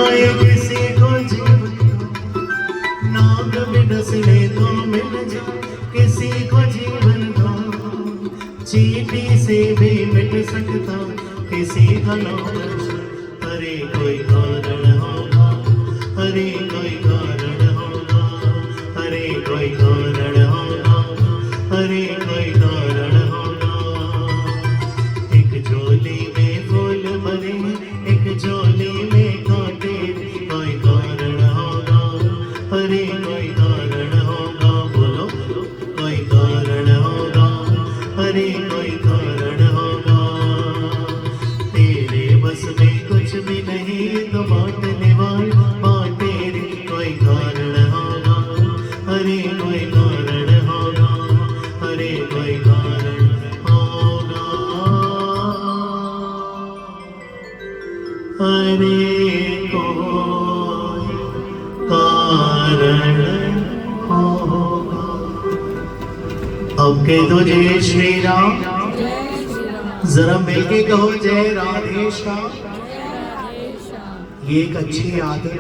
ये किसी को जीवन नाग बिडसले तो मिल जा, किसी को जीवन दो चीटी से भी मिट सकता किसी का नाम। अरे कोई कारण होगा, अरे कोई कारण होगा, अरे कोई कारण होगा, अरे कोई कारण होगा। एक झोली में फूल भरे, एक झोली में कांटे, कोई कारण होगा, अरे कोई कारण होगा। बोलो कोई कारण होगा, अरे कोई कारण होगा। तेरे बस में कुछ भी नहीं तो बांटने वाला बांटे रे। कोई कारण होगा, अरे कोई कारण होगा, अरे कोई कारण होगा, अरे कोई कारण होगा। अब कह दो जय श्री राम, जरा मिलके कहो जय राधे श्याम। ये एक अच्छी आदत है,